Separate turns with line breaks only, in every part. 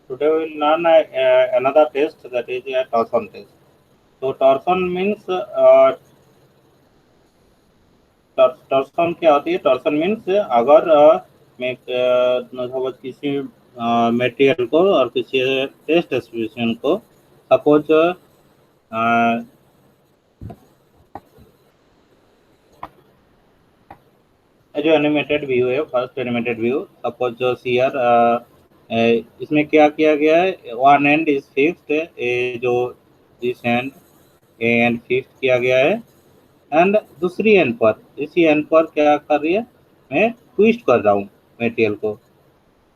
Today we will learn another test, that is a torsion test. So torsion means torsion क्या होती है? Torsion means अगर मैं suppose किसी मटेरियल को और किसी टेस्ट स्पेसिमेन को सपोज जो एनिमेटेड व्यू है, फर्स्ट एनिमेटेड व्यू, सपोज जो सीआर इसमें क्या किया गया है, वन एंड इज फिक्स्ड, जो दिस एंड फिक्स किया गया है, एंड दूसरी एंड पर, इसी एंड पर क्या कर रही है, मैं ट्विस्ट कर रहा हूँ मटेरियल को,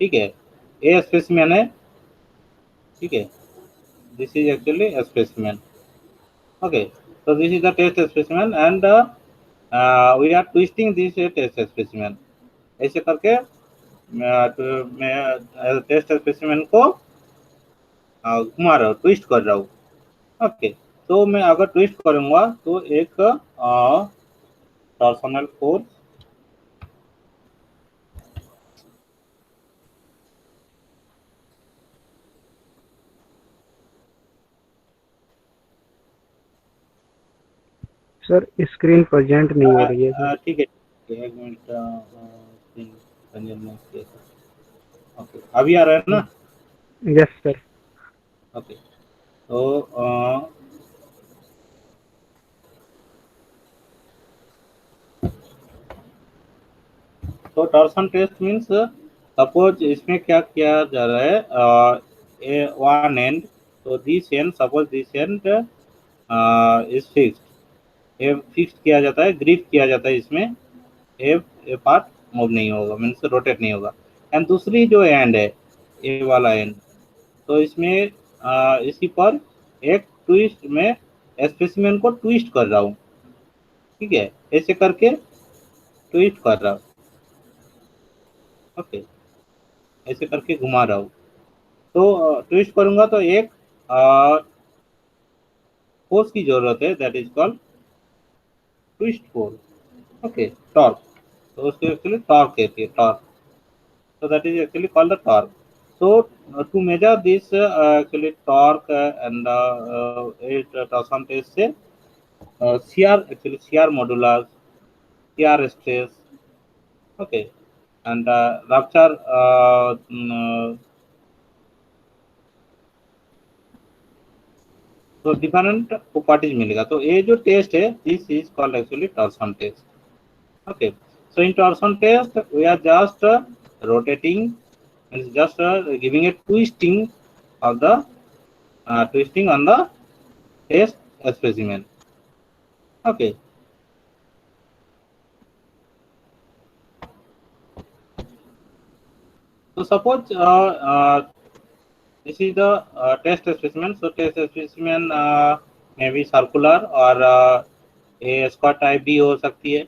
ठीक है। ये स्पेसिमेन है, ठीक है, this is actually specimen, okay. so this is the test specimen and we are twisting this test specimen, ऐसे करके मैं टेस्ट स्पेसिमेन को घुमा रहा हूँ, ट्विस्ट कर रहा हूँ, ओके। तो मैं अगर ट्विस्ट करूंगा तो एक torsional force
sir screen present नहीं हो रही है सर।
ठीक है, एक मिनट, ओके, अभी आ रहा है ना?
Yes sir.
ओके, तो टॉर्सन टेस्ट मीन्स सपोज इसमें क्या किया जा रहा है, वन एंड, तो this and, suppose this and is fixed, ये फिक्स किया जाता है, ग्रिप किया जाता है, इसमें ये पार्ट मूव नहीं होगा, मीन्स रोटेट नहीं होगा। एंड दूसरी जो एंड है, ये वाला एंड, तो इसमें इसी पर एक ट्विस्ट में स्पेसिमेन को ट्विस्ट कर रहा हूँ, ठीक है, ऐसे करके ट्विस्ट कर रहा हूँ, ओके, ऐसे करके घुमा रहा हूँ। तो ट्विस्ट करूंगा तो एक फोर्स की जरूरत है, that is called twist force, okay, torque, तो उसको एक्चुअली टॉर्क कहती है, torque, so that is actually called the torque. So to measure this actually torque and torsion test से CR, actually CR modulus, CR stress, okay, and rupture तो different properties मिलेगा। तो ये जो टेस्ट है, this is called actually torsion test, okay. So in torsion test we are just rotating, and just giving a twisting of the twisting on the test specimen, okay. So suppose this is the test specimen, so test specimen may be circular or a square type भी हो सकती है,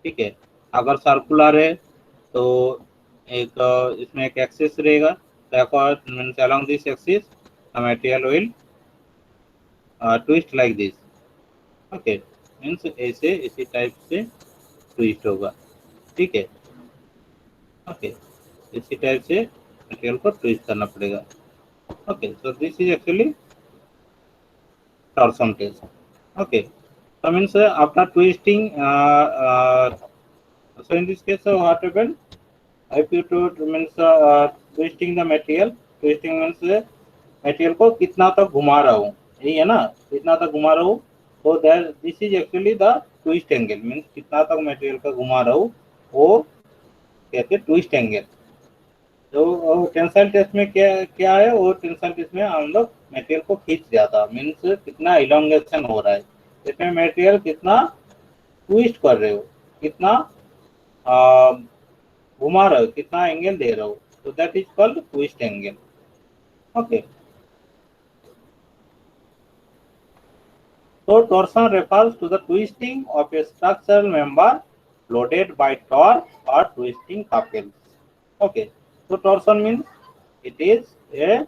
ठीक है। अगर circular है तो एक इसमें एक एक्सिस रहेगा, means along this axis the material will twist like this, okay, means ऐसे इसी टाइप से ट्विस्ट होगा, ठीक है, ओके, इसी टाइप से मटेरियल को ट्विस्ट करना पड़ेगा, okay. So this is actually torsion test, okay. So means after twisting, so in this case what happened, if you to means twisting the material, twisting means material को कितना तक घुमा रहा हूँ, यही है ना, कितना तक घुमा रहा हूँ, तो that this is actually the twist angle, means कितना तक मटेरियल का घुमा रहा हूँ वो कहते हैं ट्विस्ट एंगल। तो टेंसाइल टेस्ट में क्या क्या है, वो टेंसाइल टेस्ट में हम लोग मटेरियल को खींच जाता, मीन्स कितना इलोंगेशन हो रहा है, इसमें मटेरियल कितना ट्विस्ट कर रहे हो, कितना घुमा रहे हो, कितना एंगल दे रहे हो, तो that is called twist angle, okay. So torsion refers to the twisting of a structural member loaded by torque or twisting couples. Okay. So torsion means it is a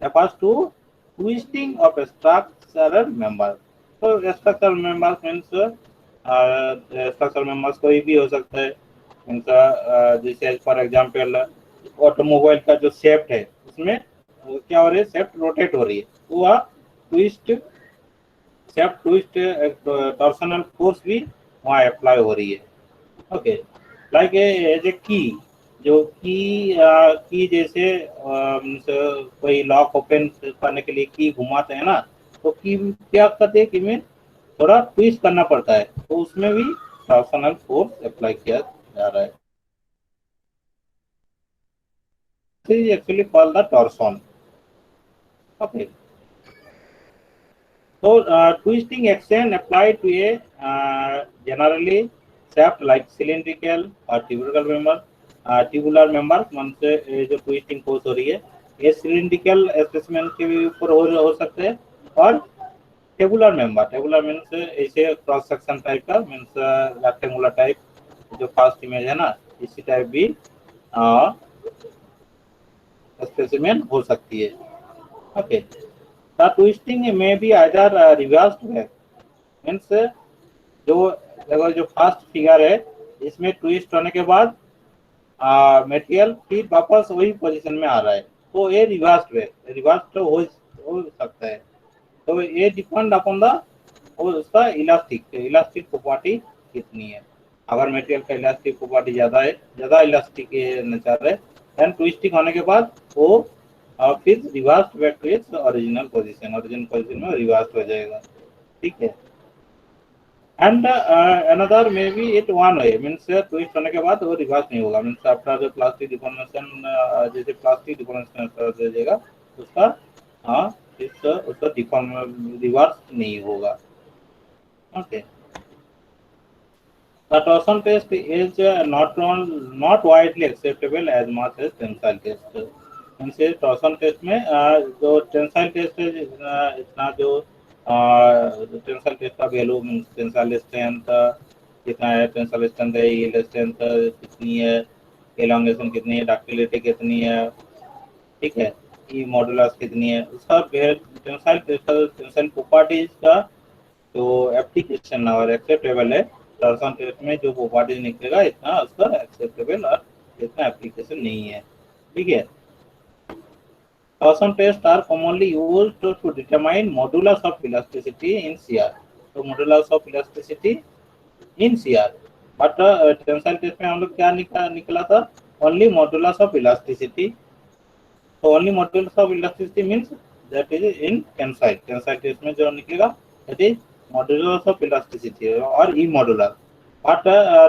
refers to twisting of a structural member. So structural members means structural members कोई भी हो सकता है, means this is for example automobile का जो शेफ्ट है उसमें क्या हो रही है, शेफ्ट रोटेट हो रही है, तो वह twist shaft twist torsional force भी वहाँ अप्लाई हो रही है। ओके, लाइक एज ए की, जो की जैसे कोई लॉक ओपन करने के लिए की घुमाते हैं ना, तो की क्या करते हैं कि में थोड़ा ट्विस्ट करना पड़ता है, तो उसमें भी टॉर्सनल फोर्स अप्लाई किया जा रहा है। This is actually called the torsion. Okay, so twisting action applied to a generally shaft like cylindrical or tubular member, tubular member मन से जो ट्विस्टिंग फोर्स हो रही है, ये सिलिंड्रिकल स्पेसिमेन के भी ऊपर हो सकते हैं, और टेबुलर मीन्स ऐसे क्रॉस सेक्शन टाइप का, मीन्स रेक्टेंगुलर टाइप जो फर्स्ट इमेज है ना, इसी टाइप भी स्पेसिमेन हो सकती है। ओके, द ट्विस्टिंग में भी आइदर रिवर्स्ड है, मीन्स जो देखो जो फर्स्ट फिगर है, इसमें ट्विस्ट होने के बाद मटेरियल फिर वापस वही पोजीशन में आ रहा है, तो ये रिवर्स तो हो सकता है। तो ये डिपेंड अपॉन द उसका इलास्टिक प्रॉपर्टी कितनी है। अगर मटेरियल का इलास्टिक प्रॉपर्टी ज्यादा इलास्टिक नेचर है, देन ट्विस्टिंग होने के बाद वो फिर reverse back to its original position में रिवर्स हो जाएगा। ठीक है, and another maybe it one way, means twist होने के बाद वो रिवर्स नहीं होगा, मीन्स आफ्टर प्लास्टिक डिफॉर्मेशन, जैसे प्लास्टिक डिफॉर्मेशन कर दीजिएगा उसका उसका रिवर्स नहीं होगा। Okay, the torsion test is not widely acceptable as much as tensile test। इनसे टॉर्सन टेस्ट में जो टेंसाइल टेस्ट है, इतना जो टेंसाइल टेस्ट का वैल्यू, टेंसाइल स्ट्रेंथ कितना है, टेंसाइल स्ट्रेंथ है, यील्ड स्ट्रेंथ कितनी है, एलोंगेशन कितनी है, डक्टिलिटी कितनी है, ठीक है, ई मॉडुलस कितनी है, उसका टेंसाइल प्रॉपर्टीज का जो एप्लीकेशन और एक्सेप्टेबल है, टॉर्सन टेस्ट में जो प्रॉपर्टीज निकलेगा इतना उसका एक्सेप्टेबल और इतना एप्लीकेशन नहीं है। ठीक है, torsion tests are commonly used to determine modulus of elasticity in CR। तो modulus of elasticity in CR, but tensile test में हम लोग क्या निकला था, ओनली मॉडुलस ऑफ इलास्टिसिटी। तो only modulus of elasticity means that is in tensile test में जो निकलेगा that is modulus of elasticity और E modulus. But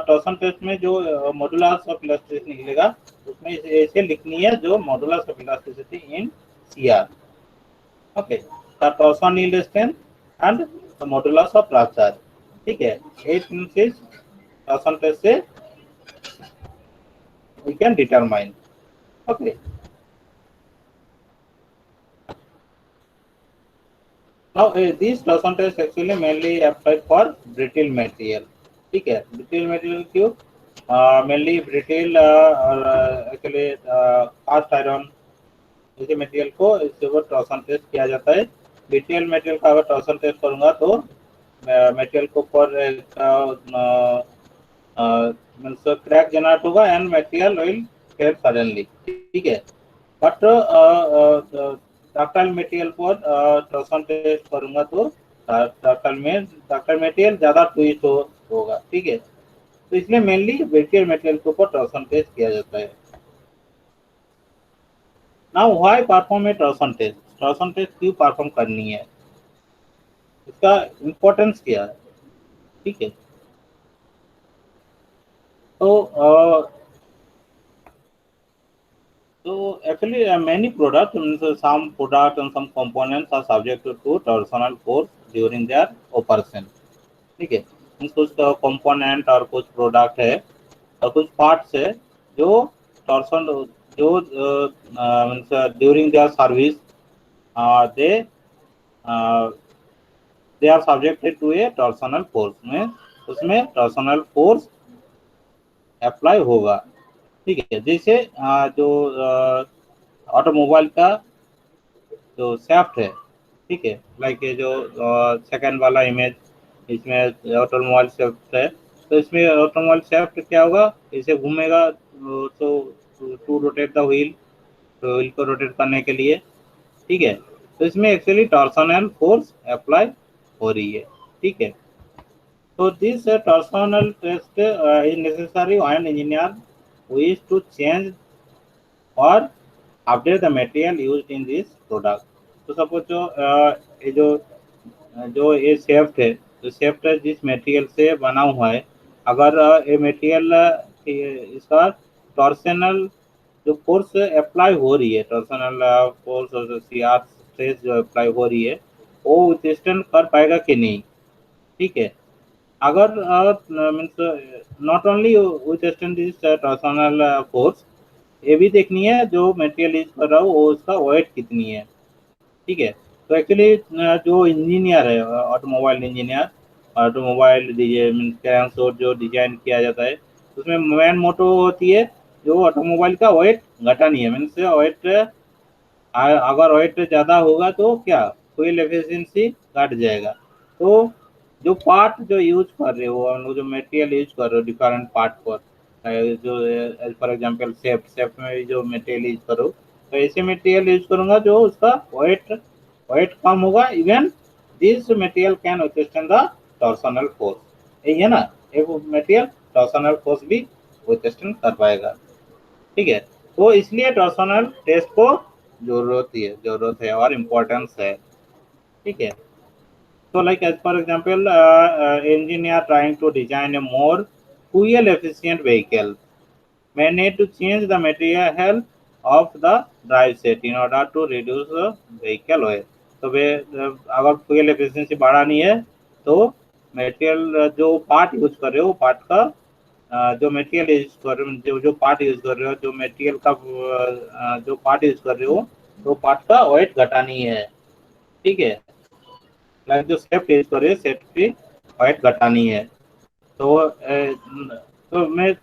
torsion test में जो मॉडुलस ऑफ इलास्टिसिटी निकलेगा उसमें ऐसे लिखनी है जो modulus of elasticity in CR। Okay, the torsion yield strength and the modulus of rupture. ठीक है, 8 मींस टॉर्सन टेस्ट से we can determine। okay, now these torsion tests actually mainly applied for brittle material। ठीक है, brittle material क्यों, mainly brittle और actually cast iron ऐसे material को इसके ऊपर टॉर्सन टेस्ट किया जाता है। ब्रिटिल मटेरियल का अगर टॉर्सन टेस्ट करूंगा तो मटेरियल को ऊपर मींस क्रैक जनरेट होगा and material will fail suddenly. ठीक है, बट डक्टाइल मटेरियल पर टॉर्सन टेस्ट करूंगा तो डक्टाइल मटेरियल ज्यादा ट्विस्ट होगा। ठीक है, तो इसलिए मेनली ब्रिटिल मटेरियल के ऊपर टॉर्सन टेस्ट किया जाता है। Now why perform a torsion test, torsion test क्यों परफॉर्म करनी है, इसका इम्पोर्टेंस क्या है। ठीक है, तो actually many products, some products and some components are subjected to torsional force during their operation। ठीक है, कुछ कंपोनेंट और कुछ प्रोडक्ट है और कुछ पार्ट्स है जो टॉर्सन जो during their service they they are subjected to a torsional force, में उसमें टॉर्सनल फोर्स अप्लाई होगा। ठीक है, जैसे जो ऑटोमोबाइल का जो शाफ्ट है, ठीक है, लाइक ये जो सेकंड वाला इमेज, इसमें ऑटोमोबाइल शाफ्ट है, तो इसमें ऑटोमोबाइल शाफ्ट क्या होगा, इसे घूमेगा तो टू रोटेट द व्हील, तो व्हील को रोटेट करने के लिए, ठीक है। तो इसमें एक्चुअली टॉर्सनल फोर्स अप्लाई हो रही है, ठीक है। तो this torsional test is necessary when engineer wish to change और update the material used in this product. तो सपोज जो ये जो ये शेफ्ट है, तो शेफ्ट जिस मटेरियल से बना हुआ है, अगर ये मटेरियल इसका टॉर्सनल जो फोर्स अप्लाई हो रही है, टॉर्सनल फोर्स और सी आर स्ट्रेस जो अप्लाई हो रही है, वो विथस्टैंड कर पाएगा कि नहीं, ठीक है। अगर means not only withstand this torsional force, ये भी देखनी है जो मटेरियल यूज कर रहा हूँ वो उसका वेट कितनी है, ठीक है। तो एक्चुअली जो इंजीनियर है, ऑटोमोबाइल इंजीनियर, ऑटोमोबाइल मीन्स जो डिजाइन किया जाता है, उसमें मेन मोटो होती है जो ऑटोमोबाइल का वेट घटानी है। मीन्स वेट अगर वेट ज़्यादा होगा तो क्या फ्यूल एफिशिएंसी घट जाएगा। तो जो पार्ट जो यूज कर रहे हो, हम लोग जो मटेरियल यूज कर रहे हो डिफरेंट पार्ट पर, जो फॉर एग्जांपल सेफ्ट में जो मटेरियल यूज करो, तो ऐसे मटेरियल यूज करूंगा जो उसका वेट कम होगा, even this material can withstand the torsional force. यही है ना, एक मटेरियल टॉर्सनल फोर्स भी विथस्टैंड कर पाएगा, ठीक है। तो इसलिए टॉर्सनल टेस्ट को जरूरत है और इम्पोर्टेंस है, ठीक है। So like as for example, engineer trying to design a more fuel efficient vehicle may need to change the material of the drive set in order to reduce the vehicle weight. तो वे अगर fuel efficiency बढ़ानी है तो material जो part use कर रहे हो, part का जो मटेरियल यूज कर रहे हो, जो पार्ट यूज कर रहे हो, जो मटेरियल का जो पार्ट यूज कर रहे हो, तो पार्ट का वेट घटानी है, ठीक है। लाइक जो सेफ्ट यूज कर रहे हो, सेफ्ट की वेट घटानी है। तो तो मैं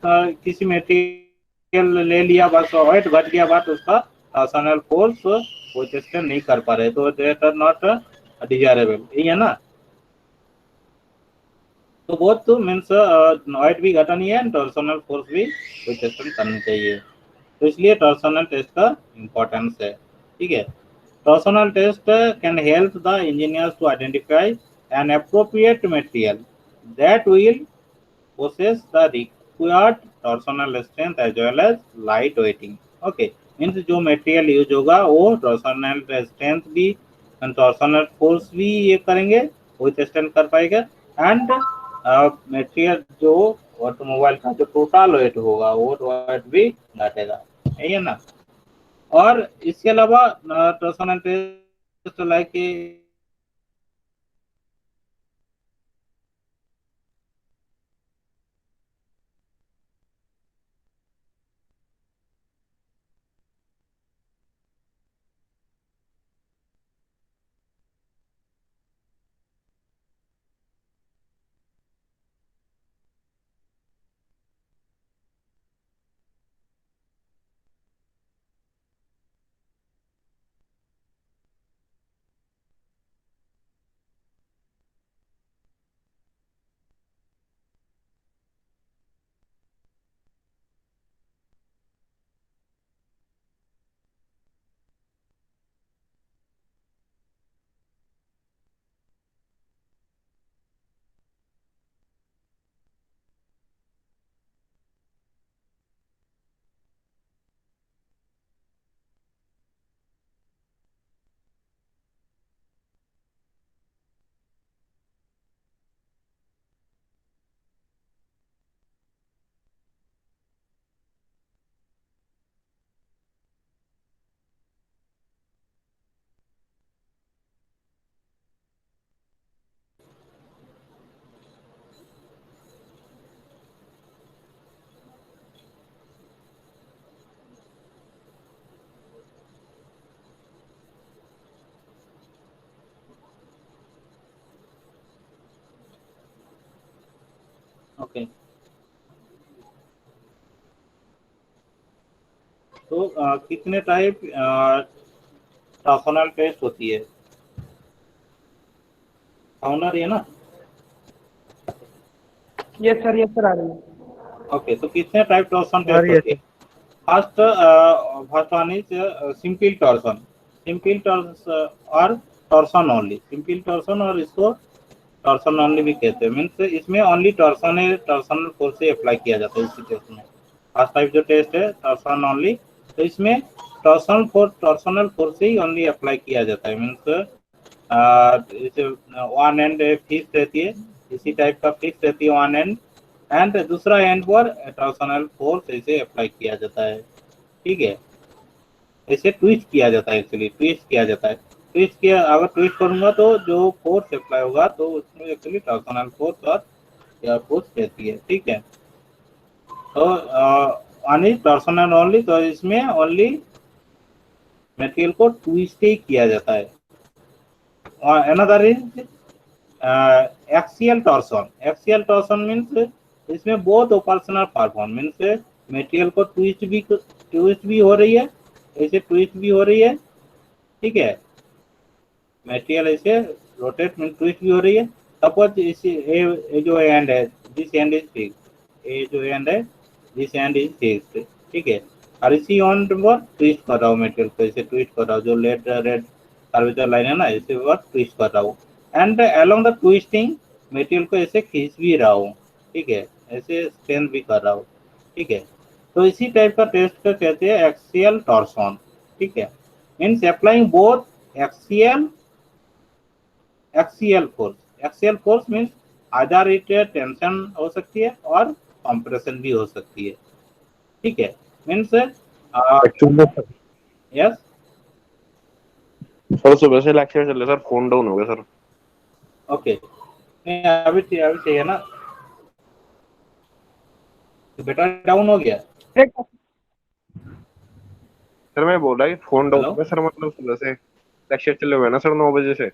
किसी मटेरियल ले लिया, बस वेट घट गया, बट उसका टॉर्सनल फोर्स वो चेस्टन नहीं कर पा रहे, तो देट आर नॉट डिजायरेबल, यही है ना। तो बहुत तो मीन्स वेट भी घटानी है, टॉर्सनल फोर्स भी वो चेस्टन करनी चाहिए। तो इसलिए टॉर्सनल टेस्ट का इम्पोर्टेंस है, ठीक है। Torsional test can help the engineers to identify an appropriate material that will possess the required torsional strength as well as light weighting. Okay, means जो material यूज होगा वो torsional strength भी torsional force भी ये करेंगे, वो test कर पाएगा, एंड मटेरियल जो ऑटोमोबाइल का जो टोटल वेट होगा वो वेट भी घटेगा, यही है ना। और इसके अलावा टॉर्सनल टेस्ट लाइक ओके। तो कितने टाइप टॉर्सनल टेस्ट होती है, ऑनर है ना।
यस सर आ रही है।
ओके, तो कितने टाइप टॉर्सन
आ
टेस्ट
रही है
होती है,
sir.
first one is simple torsion, simple torsion और torsion only, simple torsion और इसको torsion only भी कहते हैं। मीन्स इसमें ओनली टॉर्सन है, टॉर्सनल फोर्स से अप्लाई किया जाता है इसी टेस्ट में। फर्स्ट टाइप जो टेस्ट है टॉर्सन ओनली, तो इसमें टॉर्सनल फोर्स से ही ओनली अप्लाई किया जाता है। मीन्स वन एंड फिक्स रहती है, इसी टाइप का फिक्स रहती है वन एंड दूसरा एंड पर टॉर्सनल फोर्स ऐसे अप्लाई किया जाता है। ठीक है, ऐसे ट्विस्ट किया जाता है, एक्चुअली ट्विस्ट किया जाता है। ट्विस्ट किया, अगर ट्विस्ट करूंगा तो जो फोर्स अप्लाई होगा तो उसमें एक्चुअली टॉर्सनल फोर्स और या फोर्स रहती है। ठीक है, तो ओनली टॉर्सनल ओनली, तो इसमें ओनली मटेरियल को ट्विस्ट ही किया जाता है। और another is axial torsion, axial torsion means इसमें बहुत ऑपरेशनल परफॉर्म, मीन्स मटेरियल को ट्विस्ट भी हो रही है, ऐसे ट्विस्ट भी हो रही है। ठीक है, मटेरियल ऐसे रोटेट में ट्विस्ट भी हो रही है। सपोज ये जो एंड है, दिस एंड इज फिक्स, ये जो एंड है दिस एंड इज फिक्स। ठीक है, और इसी एंड पर ट्विस्ट कर रहा हूँ मटेरियल को, ऐसे ट्विस्ट कर रहा हूँ, जो रेड कर्वेचर लाइन है ना, ऐसे पर ट्विस्ट कर रहा हूँ and along the twisting material को ऐसे खींच भी रहा हूँ। ठीक है, ऐसे स्ट्रेंथ भी कर रहा हूँ। ठीक है, तो इसी टाइप का टेस्ट को कहते हैं एक्सियल टॉर्सन। ठीक है, means applying both axial force means Aadhaar it tension हो सकती है और कंप्रेशन भी हो सकती है। ठीक है, मीन्स यस
सर सुबह से लेक्चर चल रहा है सर, फोन डाउन हो गया सर।
ओके, अभी चाहिए ना, बेटा डाउन हो गया
सर। मैं बोल रहा कि फोन डाउन हो गया सर, मतलब सुबह से लेक्चर चले हुए ना सर 9 बजे से।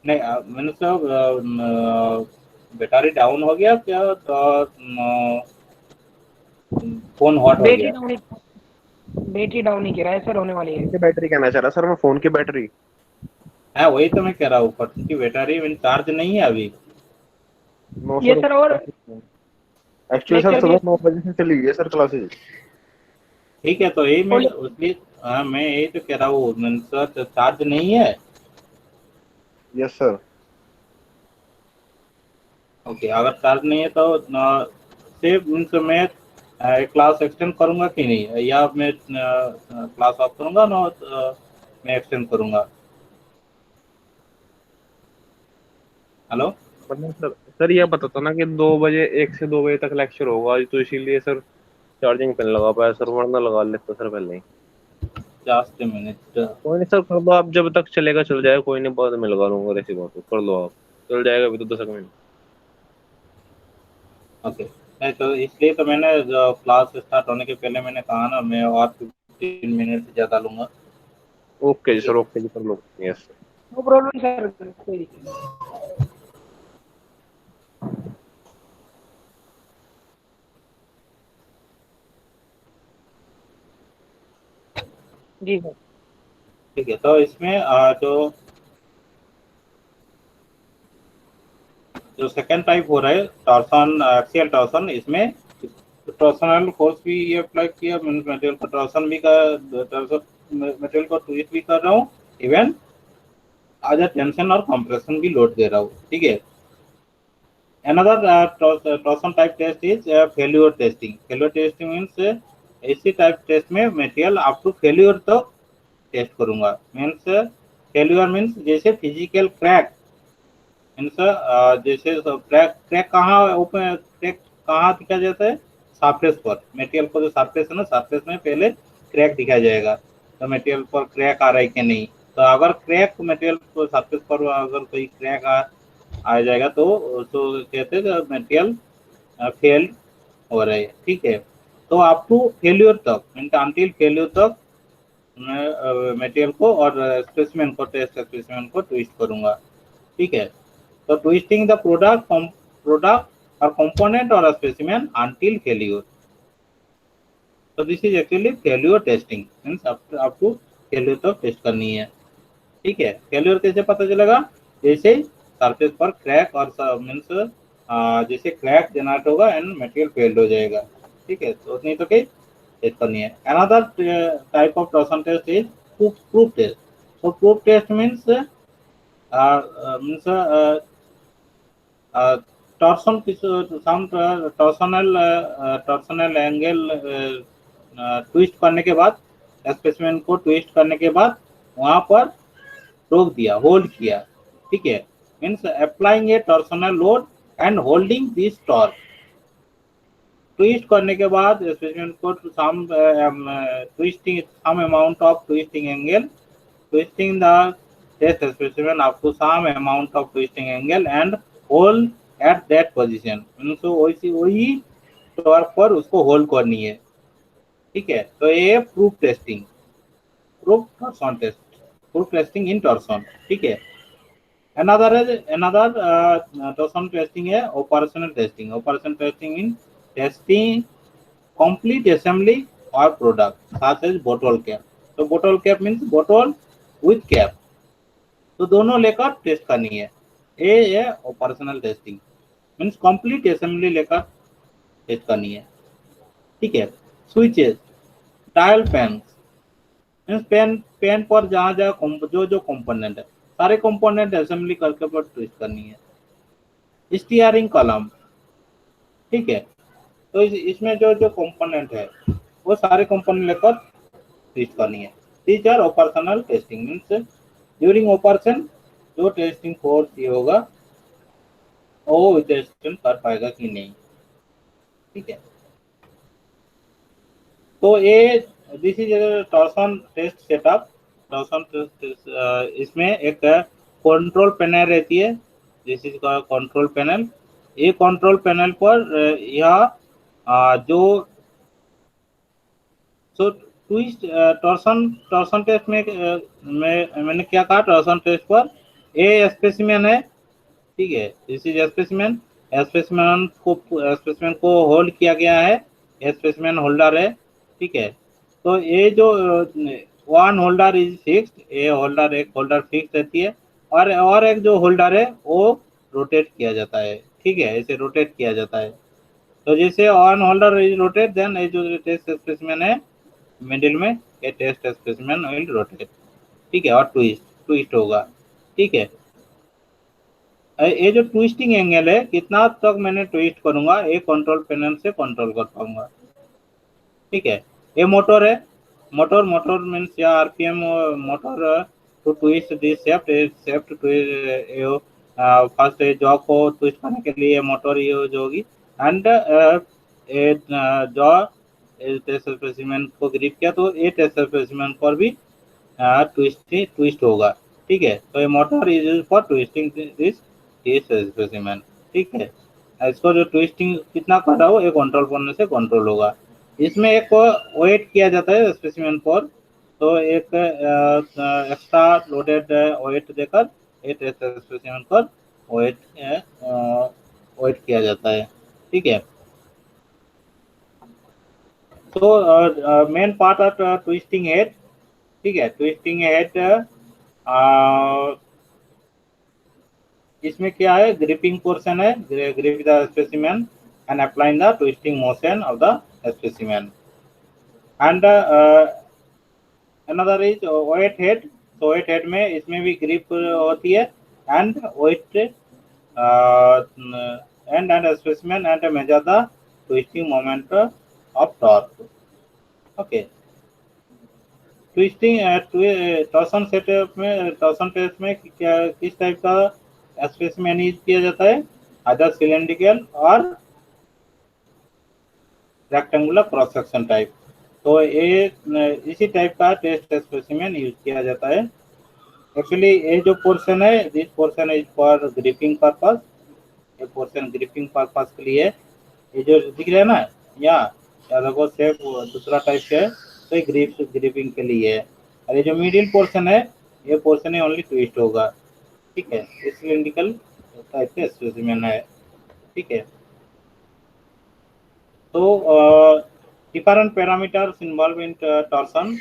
नहीं मैंने सब बैटरी डाउन हो गया क्या, तो फोन हॉट हो गया।
बैटरी डाउन ही कह रहा है सर, होने वाली है।
बैटरी कहना चाह रहा सर मैं, फोन की बैटरी।
हाँ वही तो मैं कह रहा हूँ, फोन की बैटरी चार्ज नहीं है अभी।
ये सर, और
एक्चुअली सर सुबह 9 बजे से चली गई है सर क्लासेस।
ठीक है, तो यही मैं उसलिए मैं यही तो कह रहा हूँ सर, चार्ज नहीं है।
Yes sir.
ओके, अगर चार्ज नहीं है तो सिर्फ मीन्स मैं क्लास एक्सटेंड करूंगा कि नहीं, या मैं क्लास ऑफ करूंगा ना, मैं एक्सटेंड करूंगा। हेलो
सर ये बताता ना कि 2 बजे 1 से 2 बजे तक लेक्चर होगा, तो इसीलिए सर चार्जिंग पेन लगा पाया सर, वरना लगा लेता सर पहले ही।
Just minute.
कोई नहीं सर, कर दो आप, जब तक चलेगा चल जाएगा, कोई नहीं, बाद में लगा लूंगा, ऐसी बात कर लो आप, चल जाएगा अभी तो 10 मिनट।
ओके, नहीं तो इसलिए तो मैंने क्लास स्टार्ट होने के पहले मैंने कहा ना, मैं और 15 मिनट से ज़्यादा लूँगा।
ओके जी सर, ओके जी कर लो। यस
नो प्रॉब्लम सर, कोई दिक्कत नहीं। जी सर।
ठीक है, तो इसमें जो सेकंड टाइप हो रहा है टॉर्सन, एक्सियल टॉर्सन, इसमें टॉर्सनल फोर्स भी ये अप्लाई किया, मटेरियल को टॉर्सन भी मटेरियल को ट्विस्ट भी कर रहा हूँ, इवन आधा टेंशन और कंप्रेशन भी लोड दे रहा हूँ। ठीक है, another torsion type test is failure testing. Failure testing means ऐसी टाइप टेस्ट में मटेरियल अप टू फेल्यूर तो टेस्ट करूंगा। मीन्स फेल्यूर मीन्स जैसे फिजिकल क्रैक, मीन्स जैसे क्रैक कहाँ दिखा जाता है, सरफेस पर। मटेरियल को जो सरफेस है ना, सरफेस में पहले क्रैक दिखाया जाएगा, तो मटेरियल पर क्रैक आ रहा है कि नहीं। तो अगर क्रैक मटेरियल को सरफेस पर अगर कोई क्रैक आ जाएगा तो कहते हैं मटेरियल फेल हो रहा है। ठीक है, तो अप टू फेल्यूर तक, मीन्स अंटिल फेल्यूर तक मटेरियल को और स्पेसिमेन को, टेस्ट स्पेसिमेन को ट्विस्ट करूंगा। ठीक है, तो ट्विस्टिंग द प्रोडक्ट और कंपोनेंट और स्पेसिमेन अंटिल फेल्यूर। तो this is actually failure testing, means up to failure तक टेस्ट करनी है। ठीक है, फेल्यूर कैसे पता चलेगा, जैसे सरफेस पर क्रैक और मीन्स जैसे क्रैक जनरेट होगा एंड मटेरियल फेल्ड हो जाएगा। ठीक है, तो उतनी तो कहीं टेस्ट करनी है। Another type of torsion test is proof test. So proof test means torsion some torsional angle twist करने के बाद, स्पेसिमेन को ट्विस्ट करने के बाद वहां पर रोक दिया, होल्ड किया। ठीक है, means applying a torsional load and holding this torque. Twist करने के बाद स्पेसिमेन को some twisting some amount of twisting angle, twisting the test specimen up to some amount of twisting angle and hold at that position। तो वही torque पर उसको hold करनी है। ठीक है, तो ये proof testing, proof torsion test, proof testing in torsion. ठीक है, अनदर टॉर्सन टेस्टिंग है operational testing. Operational testing in testing complete assembly और प्रोडक्ट साथ एज बोतल कैप। तो बोतल कैप मीन्स बोतल विथ कैप, तो दोनों लेकर टेस्ट करनी है। ये है operational testing, means complete assembly लेकर टेस्ट करनी है। ठीक है, switches, dial pen, means pen पर जहाँ जहाँ जो कंपोनेंट है सारे कंपोनेंट असेंबली करके पर ट्विस्ट करनी है। स्टीयरिंग कॉलम, ठीक है, तो इसमें जो जो कंपोनेंट है वो सारे कंपोनेंट लेकर ट्विस्ट करनी है। These are operational testing, means during operation जो टेस्टिंग फोर्स ये होगा वो टेस्टिंग कर पाएगा कि नहीं। ठीक है, तो ये this is torsion test setup. Torsion test, इसमें एक कंट्रोल पैनल रहती है, दिस इज कंट्रोल पैनल। ये कंट्रोल पैनल पर यह जो ट्विस्ट टॉर्सन टेस्ट में मैंने क्या कहा, टॉर्सन टेस्ट पर ए स्पेसिमेन है। ठीक है, दिस इज स्पेसिमेन, स्पेसिमेन को होल्ड किया गया है, स्पेसिमेन होल्डर है। ठीक है, तो ये जो वन होल्डर इज फिक्स्ड, ये होल्डर, एक होल्डर फिक्स रहती है और एक जो होल्डर है वो रोटेट किया जाता है। ठीक है, ऐसे रोटेट किया जाता है। तो जैसे one holder is rotate, then ये जो टेस्ट स्पेसिमेन है मिडिल में, ये टेस्ट स्पेसिमेन विल रोटेट। ठीक है, और ट्विस्ट होगा। ठीक है, ये जो ट्विस्टिंग एंगल है कितना तक मैंने ट्विस्ट करूंगा ये कंट्रोल पैनल से कंट्रोल कर पाऊंगा। ठीक है, ये मोटर है, मोटर मीन्स या RPM motor to twist this shaft first jaw को ट्विस्ट करने के लिए मोटर यूज होगी एंड जॉ टेस्ट स्पेसिमेन को ग्रिप किया तो ये टेस्ट स्पेसिमेन पर भी ट्विस्ट होगा। ठीक है, तो ये motor is used for twisting this specimen. ठीक है, इसको जो ट्विस्टिंग कितना कर रहा हो ये कंट्रोल करने से कंट्रोल होगा। इसमें एक वेट किया जाता है स्पेसिमेन पर, तो एक एक्स्ट्रा लोडेड वेट देकर ये टेस्ट स्पेसिमेन पर वेट किया जाता है। ठीक है, तो main part of twisting head. ठीक है, ट्विस्टिंग हेड इसमें क्या है, ग्रिपिंग पोर्शन है, grip the specimen and applying the twisting motion of the specimen and another is weight head. तो वेट हेड में इसमें भी ग्रिप होती है and weight and specimen and measure the twisting moment of torque. Okay, twisting torsion setup में, torsion test में क्या किस टाइप का स्पेसिमेन यूज किया जाता है, अदर सिलेंड्रिकल और रेक्टेंगुलर क्रॉस सेक्शन टाइप। तो ये इसी टाइप का टेस्ट स्पेसिमेन यूज किया जाता है। एक्चुअली ये जो पोर्शन है, this portion is for gripping purpose, ये पोर्शन ग्रिपिंग पर्पस के लिए, ये जो दिख रहा है ना या देखो शेप दूसरा टाइप से है, तो ये ग्रिपिंग के लिए है। और ये जो मिडिल पोर्शन है ये पोर्शन है ओनली ट्विस्ट होगा। ठीक है, इस सिलेंड्रिकल टाइप के स्पेसिमेन है। ठीक है, तो different parameters involve in torsion.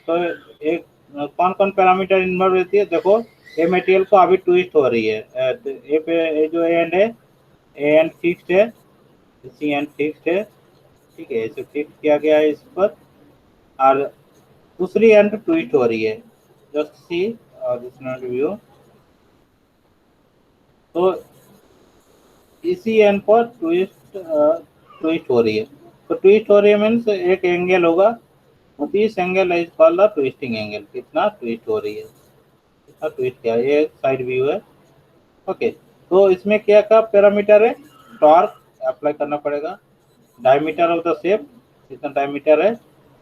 तो एक कौन कौन पैरामीटर इन्वॉल्व रहती है, देखो ये मटेरियल को अभी ट्विस्ट हो रही है, ये जो एंड है ए एंड फिक्स्ड है, सी एंड फिक्स्ड है, ठीक है, इसे फिक्स किया गया है इस पर, और दूसरी एंड ट्विस्ट हो रही है, जस्ट सी दिस व्यू। तो इसी एंड पर ट्विस्ट हो रही है, तो ट्विस्ट हो रही है मीन्स एक एंगल होगा, तो this angle is called the twisting angle. कितना ट्विस्ट हो रही है, कितना ट्विस्ट किया, ये साइड व्यू है। ओके, तो इसमें क्या क्या पैरामीटर है, टॉर्क अप्लाई करना पड़ेगा, डायमीटर ऑफ द शेप कितना डायमीटर है,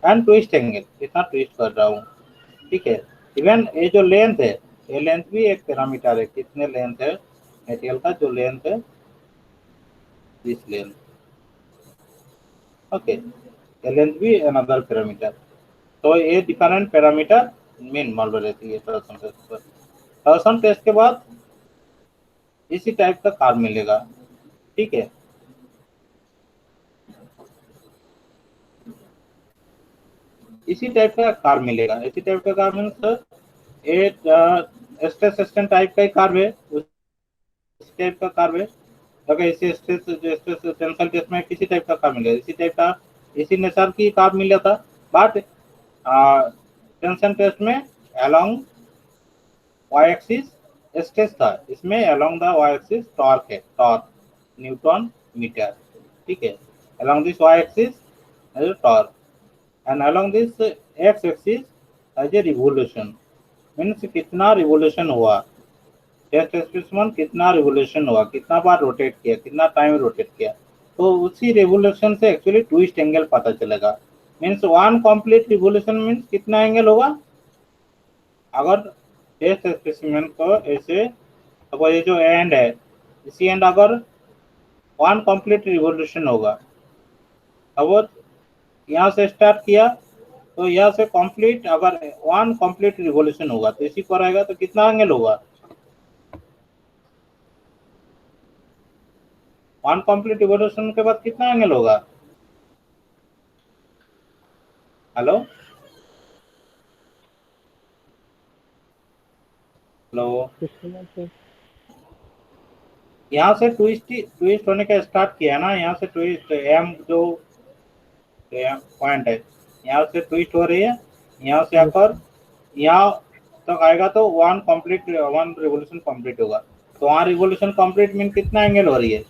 एंड ट्विस्ट एंगल कितना ट्विस्ट कर रहा हूँ, ठीक है। इवन ये जो लेंथ है, ये लेंथ भी एक पैरामीटर है, कितने लेंथ है मटेरियल का, जो लेंथ है दिस लेंथ, ओके, ये लेंथ भी अनदर पैरामीटर। तो ये डिफरेंट पैरामीटर मेन मालूम रहती है टॉर्सन टेस्ट पर। टॉर्सन टेस्ट के बाद इसी टाइप का कार मिलेगा, ठीक है। इसी टाइप का कार मिलेगा, इसी टाइप का कार मीन्स एक स्ट्रेस टाइप का ही कार है, उस टाइप का कार है। अगर इसी स्ट्रेस टेंशन टेस्ट में किसी टाइप का कार मिलेगा, इसी टाइप का, इसी नेचर की कार मिला था, बट टेंशन टेस्ट में अलोंग वाई एक्सिस स्ट्रेस था, इसमें along the Y axis torque है, टॉर्क न्यूटन मीटर, ठीक है, along this Y axis torque, and along this x axis as a revolution, means कितना रिवोल्यूशन हुआ, टेस्ट एक्सप्रेशन कितना revolution हुआ, कितना बार रोटेट किया, कितना टाइम रोटेट किया, तो उसी रिवोल्यूशन से एक्चुअली ट्विस्ट एंगल पता चलेगा। Means one complete revolution means कितना एंगल होगा, अगर टेस्ट एक्सप्रेशन को ऐसे, अगर ये जो एंड है, इसी एंड अगर वन कंप्लीट रिवोल्यूशन होगा, अब यहाँ से स्टार्ट किया तो यहाँ से कंप्लीट, अगर वन कंप्लीट रिवोल्यूशन होगा तो इसी पर आएगा, तो कितना एंगल होगा, वन कंप्लीट रिवोल्यूशन के बाद कितना एंगल होगा, हेलो हेलो, यहाँ से ट्विस्ट होने का स्टार्ट किया ना, यहाँ से ट्विस्ट एम जो पॉइंट है, यहाँ से ट्विस्ट हो रही है, यहाँ से आकर यहाँ तक आएगा तो वन रिवोल्यूशन कंप्लीट होगा, तो वहाँ रिवोल्यूशन कंप्लीट मीन कितना एंगल हो रही है,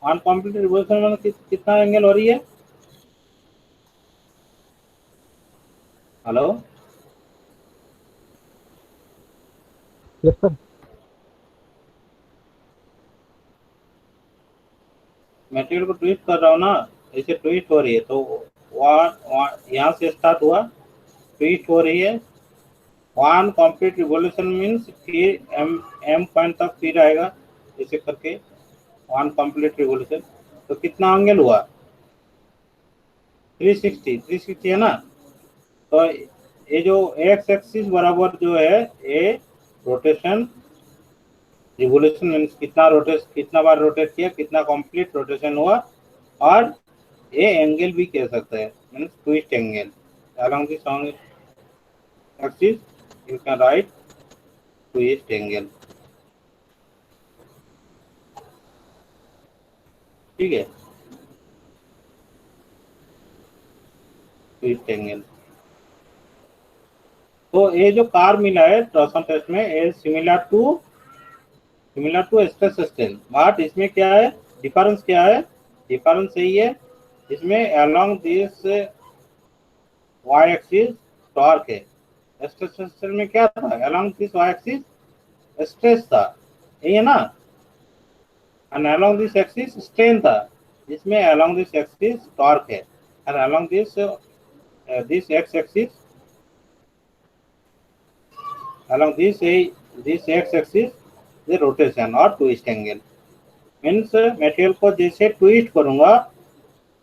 वन कंप्लीट रिवोल्यूशन में कितना एंगल हो रही है, हेलो
यस सर।
मटेरियल को ट्विस्ट कर रहा हूँ ना, ऐसे ट्विस्ट हो रही है, तो यहाँ से स्टार्ट हुआ, ट्विस्ट हो रही है, वन कंप्लीट रिवोल्यूशन मीन्स फिर एम पॉइंट तक फिर आएगा, ऐसे करके वन कंप्लीट रिवोल्यूशन, तो कितना एंगल हुआ, 360 है ना। तो ये जो एक्स एक्सिस बराबर जो है, ये रोटेशन रिवोल्यूशन मीन्स कितना बार रोटेट किया, कितना कंप्लीट रोटेशन हुआ, और ये एंगल भी कह सकते हैं means twist angle along this axis, you can write twist angle, ठीक है, ट्विस्ट एंगल। तो ये जो कार मिला है टॉर्सन टेस्ट में, ये similar to stress strain, but इसमें क्या है, डिफरेंस क्या है, डिफरेंस यही है, इसमें along this Y axis torque है, स्ट्रेस स्ट्रेन में क्या था, along this Y axis stress था, यही है ना, and along this axis strain था, इसमें अलोंग दिस एक्सिस टॉर्क है, and along this X axis along this x-axis the rotation or twist angle means material को जैसे ट्विस्ट करूंगा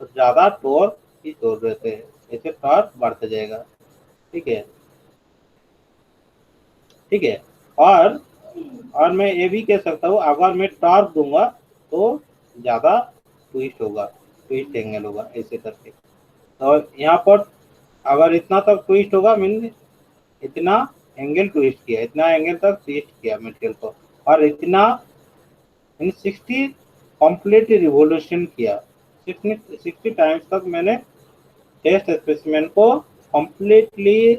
तो ज्यादा टॉर्क की जरूरत है, ऐसे टॉर्क बढ़ता जाएगा। ठीक है, ठीक है। और मैं ये भी कह सकता हूँ अगर मैं टॉर्क दूंगा तो ज्यादा ट्विस्ट होगा, ट्विस्ट एंगल होगा ऐसे करके। तो यहाँ पर अगर इतना तक ट्विस्ट होगा मीन इतना एंगल ट्विस्ट किया, इतना एंगल तक ट्विस्ट किया मटेरियल को, और इतना 60 कंप्लीट रिवोल्यूशन किया, 60 टाइम्स तक मैंने टेस्ट स्पेसिमेन को कंप्लीटली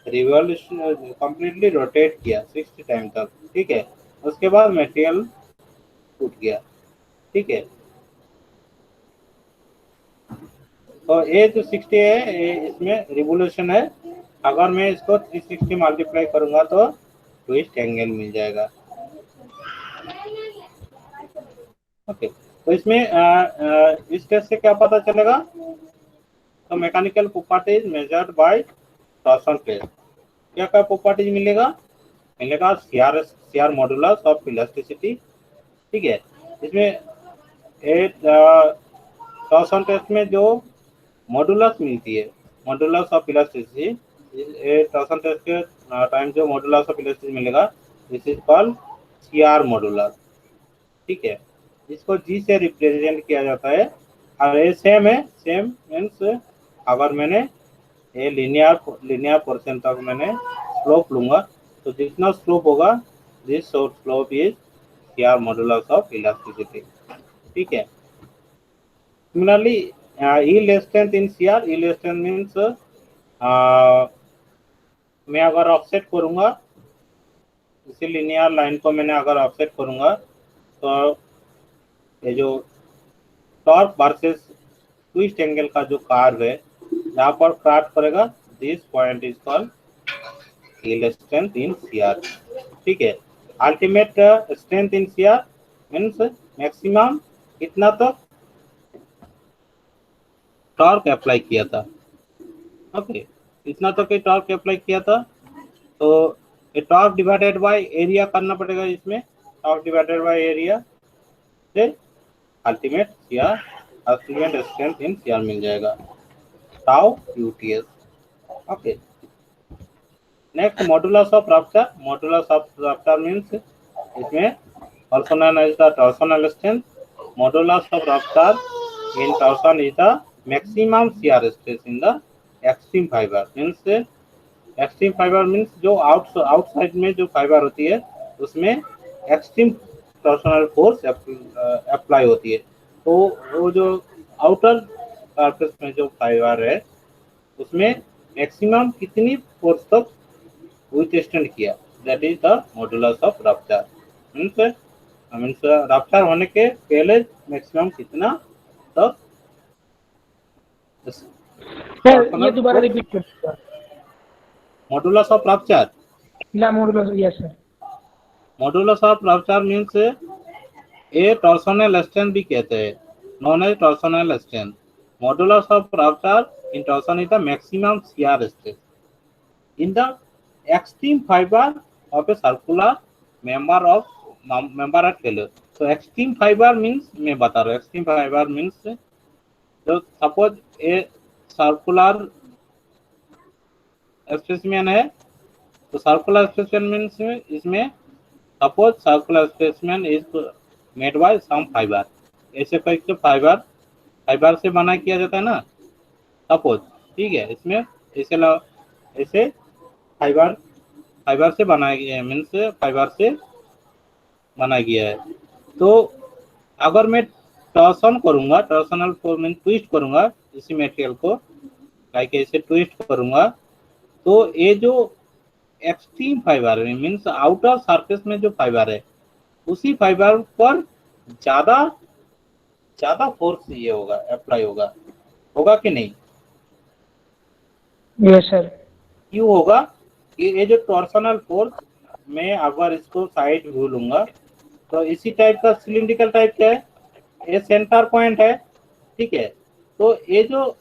रिवोल्यूशन कंप्लीटली रोटेट किया 60 टाइम तक। ठीक है, उसके बाद मटेरियल टूट गया। ठीक है, तो ये जो 60 है ये इसमें रिवोल्यूशन है, अगर मैं इसको 360 मल्टीप्लाई करूंगा तो ट्विस्ट एंगल मिल जाएगा। ओके, तो इसमें इस टेस्ट से क्या पता चलेगा, तो mechanical properties measured by torsion test. क्या क्या प्रॉपर्टीज मिलेगा, सीआर मॉडुलस ऑफ इलास्टिसिटी। ठीक है, इसमें टॉर्सन टेस्ट में जो मॉडुलस मिलती है, modulus of elasticity, torsion test के टाइम जो मॉडुलस ऑफ इलास्टिसिटी मिलेगा this is called CR modulus. ठीक है, इसको जी से रिप्रेजेंट किया जाता है। और ये सेम है, सेम मीन्स अगर मैंने ये लीनियर पोर्शन तक मैंने स्लोप लूंगा तो जितना स्लोप होगा this slope is CR modulus of elasticity. ठीक है, similarly yield strength in CR, yield strength means मैं अगर ऑफसेट करूंगा, इसी लीनियर लाइन को मैंने अगर ऑफसेट करूंगा तो ये जो टॉर्क वर्सेस ट्विस्ट एंगल का जो कर्व है यहाँ पर क्रॉस करेगा, this point is called yield strength in CR। ठीक है, ultimate strength in CR means maximum कितना तक टॉर्क अप्लाई किया था। ओके, इतना तक के टॉर्क अप्लाई किया था, तो ये टॉर्क डिवाइडेड बाय एरिया करना पड़ेगा, इसमें टॉर्क डिवाइडेड बाय एरिया से अल्टीमेट स्ट्रेंथ इन सीआर मिल जाएगा, tau UTS. Okay, next modulus of rupture. Modulus of rupture means इसमें also known as the torsional strength. Modulus of rupture in torsion is the maximum shear stress in the extreme fiber। Means extreme fibre means जो outside में जो fibre होती है उसमें extreme torsional force apply होती है। तो वो जो आउटर सरफेस में जो फाइबर है उसमें मैक्सिमम कितनी फोर्स तक विथस्टैंड किया, that is the modulus of rupture. Means rupture होने के पहले मैक्सिमम कितना तक।
सर ये दोबारा रिपीट कर दीजिए।
Modulus of rupture,
modulus, yes sir.
Modulus of rupture means a torsional strength भी कहते हैं, known as torsional strength. Modulus of rupture in torsion is the maximum shear stress in the extreme fibre of a circular member at failure. तो extreme fibre means मैं बता रहा हूँ, extreme fibre means जो suppose a circular specimen है, तो circular specimen means इसमें suppose circular specimen is made by some fibre, ऐसे करके फाइबर से बना किया जाता है ना सपोज। ठीक है, इसमें ऐसे फाइबर से बनाया गया है, मीन्स फाइबर से बना गया है। तो अगर मैं टॉर्सन करूंगा, टॉर्सनल फोर्स मीन ट्विस्ट करूंगा इसी मटेरियल को, लाइक ऐसे ट्विस्ट करूंगा, तो ये जो एक्सट्रीम फाइबर है मीन्स आउटर सरफेस में जो फाइबर है उसी फाइबर पर ज्यादा फोर्स ये होगा, अप्लाई होगा कि नहीं?
Yes sir.
क्यों होगा कि ये जो टॉर्सनल फोर्स, मैं अगर इसको साइड व्यू लूंगा तो इसी टाइप का सिलिंड्रिकल टाइप का है, ये सेंटर पॉइंट है। ठीक है, तो ये जो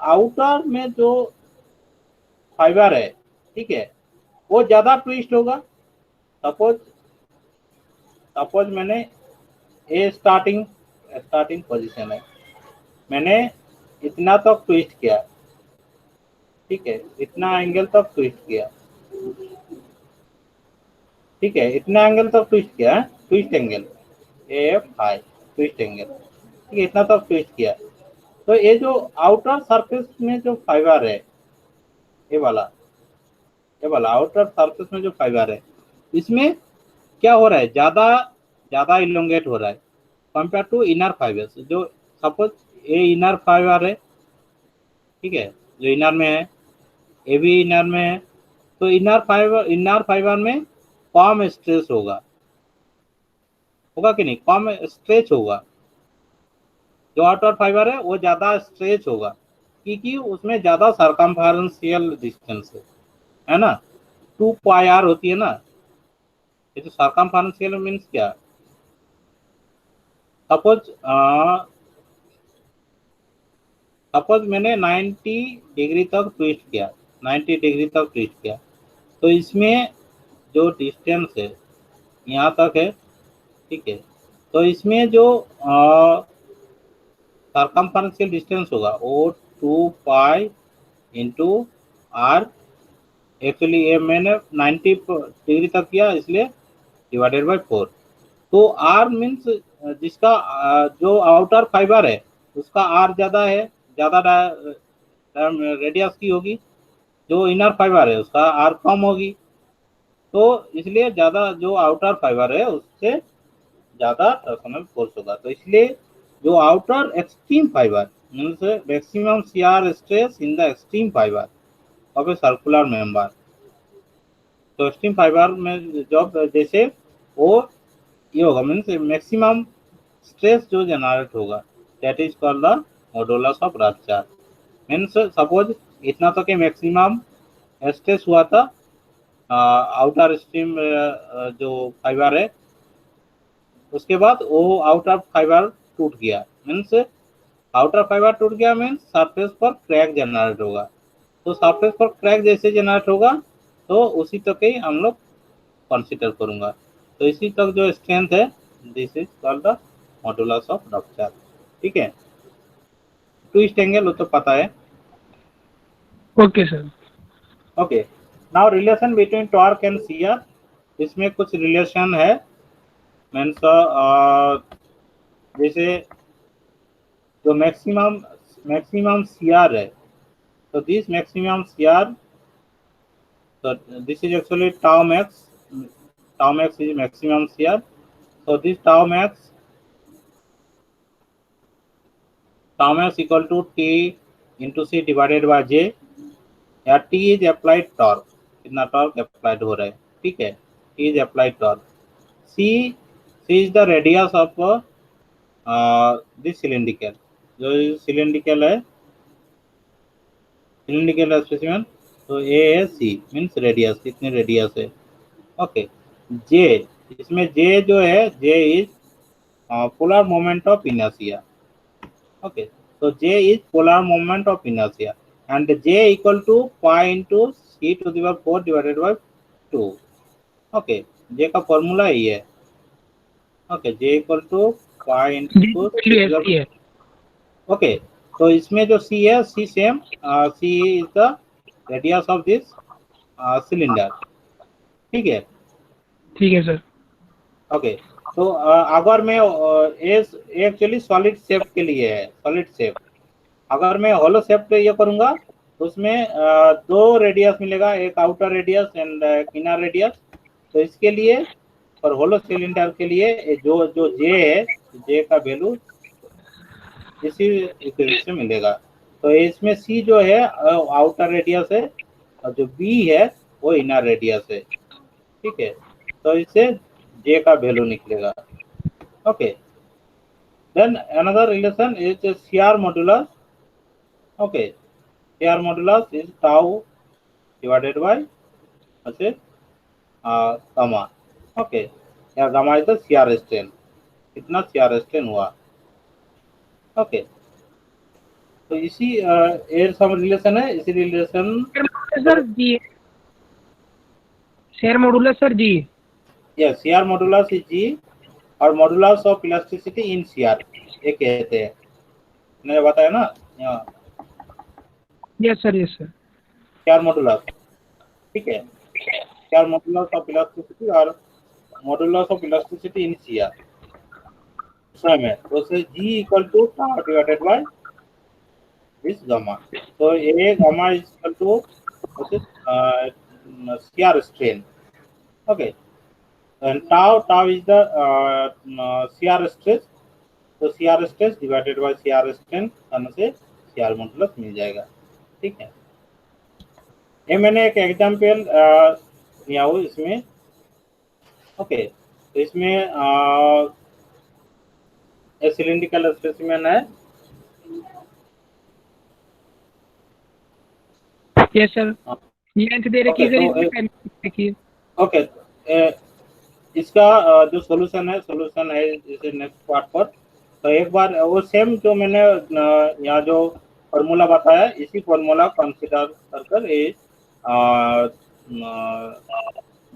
आउटर में जो फाइबर है, ठीक है, वो ज्यादा ट्विस्ट होगा। सपोज मैंने ए स्टार्टिंग पोजीशन है, मैंने इतना तक ट्विस्ट किया, ठीक है, इतना एंगल तक ट्विस्ट किया, ठीक है, इतना एंगल तक ट्विस्ट किया, twist angle F high twist angle, ठीक है, इतना तक ट्विस्ट किया। तो ये जो आउटर सरफेस में जो फाइबर है, ये वाला आउटर सरफेस में जो फाइबर है, इसमें क्या हो रहा है, ज्यादा इलोंगेट हो रहा है कंपेयर टू इनर फाइबर्स। जो सपोज ये इनर फाइबर है, ठीक है, जो इनर में है, ये भी इनर में है, तो इनर फाइबर में कम स्ट्रेस होगा कि नहीं, कम स्ट्रेच होगा। जो आउटर फाइबर है वो ज्यादा स्ट्रेच होगा क्योंकि उसमें ज्यादा सर्कमफेरेंशियल डिस्टेंस है ना, 2 पाई आर होती है ना। ये जो सर्कमफेरेंशियल मीन्स क्या, सपोज मैंने 90 डिग्री तक ट्विस्ट किया, 90 डिग्री तक ट्विस्ट किया, तो इसमें जो डिस्टेंस है यहाँ तक है, ठीक है, तो इसमें जो सर्कमफेरेंशियल डिस्टेंस होगा वो 2 पाई इंटू आर, एक्चुअली ये मैंने 90 डिग्री तक किया इसलिए डिवाइडेड बाय 4। तो आर मीन्स जिसका जो आउटर फाइबर है उसका आर ज्यादा है, ज्यादा रेडियस की होगी, जो इनर फाइबर है उसका आर कम होगी, तो इसलिए ज्यादा जो आउटर फाइबर है उससे ज्यादा टॉर्सनल फोर्स होगा। तो इसलिए जो outer extreme fibre means maximum shear stress in the extreme fibre of a circular member. तो एक्सट्रीम फाइबर में जब जैसे वो ये होगा मीन्स मैक्सिमम स्ट्रेस जो जनरेट होगा, that is called the modulus of rupture. Means suppose इतना तो के मैक्सिमम स्ट्रेस हुआ था आउटर स्ट्रीम जो फाइबर है, उसके बाद वो आउटर फाइबर टूट गया, मीन्स आउटर फाइबर टूट गया मीन्स सरफेस पर क्रैक जनरेट होगा। तो सरफेस पर क्रैक जैसे जनरेट होगा तो उसी तक ही हम लोग कंसीडर करूंगा। तो इसी तक जो स्ट्रेंथ है this is called the modulus of rupture, ठीक है। ट्विस्ट एंगल वो तो पता है।
Okay sir.
Okay, now relation between torque and shear, इसमें कुछ रिलेशन है मीन्स जैसे जो मैक्सिमम शियर है, तो this maximum shear, so this is actually tau max is maximum shear, so this tau max equal to T into C divided by J, या T is applied torque, कितना torque applied हो रहा है, ठीक है, T is applied torque, C is the radius of this cylindrical, जो cylindrical है specimen, तो ए है सी मीन्स रेडियस, कितने रेडियस है। ओके, जे, इसमें जे जो है J is polar moment of inertia. Okay, तो J is polar moment of inertia and J equal to pi into C to the power 4 divided by 2। Okay, J का formula ये है। Okay, J equal to pi into, okay, तो इसमें जो C है, C same, C is the radius of this cylinder, ठीक है,
ठीक है सर।
ओके, तो अगर मैं एक्चुअली सॉलिड शेप के लिए है, सॉलिड शेप, अगर मैं होलो शेप पे ये करूंगा तो उसमें 2 रेडियस मिलेगा, एक outer radius and inner radius. तो इसके लिए और होलो सिलेंडर के लिए जो जे है, जे का वैल्यू इसी इक्वेशन से मिलेगा। तो इसमें सी जो है आउटर रेडियस है और जो बी है वो इनर रेडियस है, ठीक है, तो इससे जे का वैल्यू निकलेगा। Okay, then another relation is shear modulus. Okay, shear modulus is tau divided by gamma. Okay, या gamma is the shear strain, कितना शियर स्ट्रेन हुआ। ओके, तो इसी एयर सम रिलेशन है, इसी relation
sir ji shear modulus sir ji.
Yes, shear modulus is G और modulus of elasticity in shear ये कहते हैं, मैंने बताया ना यहाँ
yes sir, yes sir.
Shear modulus, ठीक है, सीआर मॉडुलस ऑफ इलास्टिसिटी और modulus of elasticity in shear same है, तो से G equal to tau divided by this gamma, तो ये gamma is equal to shear strain, okay, and tau is the CR stress, तो CR stress divided by CR strain करने से CR modulus मिल जाएगा, ठीक है। ये मैंने एक एग्जांपल लिया हूँ इसमें, ओके, तो इसमें सिलिंड्रिकल स्पेसिमेन है,
यस सर, लेंथ दे रखी है सर,
Okay,
इसमें देखिए।
ओके, इसका जो सॉल्यूशन है इसे नेक्स्ट पार्ट पर, तो एक बार वो सेम जो मैंने यहाँ जो फॉर्मूला बताया इसी फॉर्मूला कंसीडर कर ये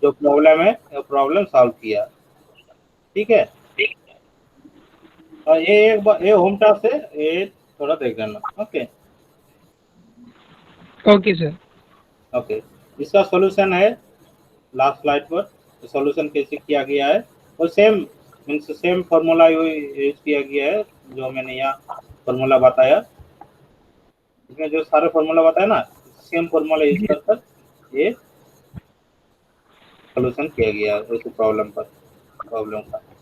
जो प्रॉब्लम है प्रॉब्लम सॉल्व किया, ठीक है। और ये एक बार ये होम टास्क है, ये थोड़ा देख लेना, ओके
ओके सर।
ओके, इसका सॉल्यूशन है लास्ट स्लाइड पर, सॉल्यूशन कैसे किया गया है और सेम फार्मूला यूज किया गया है जो मैंने यहाँ फार्मूला बताया, इसमें जो सारे फार्मूला बताया ना सेम फार्मूला यूज कर ये सॉल्यूशन किया गया है उस प्रॉब्लम का,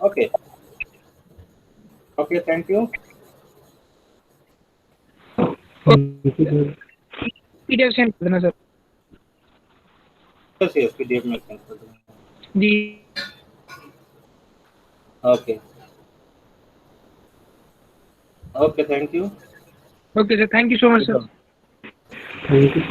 okay okay, thank you.
PDF send कर देना सर
यस पीडीएफ में सेंड कर दूंगा
जी।
Okay okay, thank you.
Okay sir, thank you so much sir.
Thank you.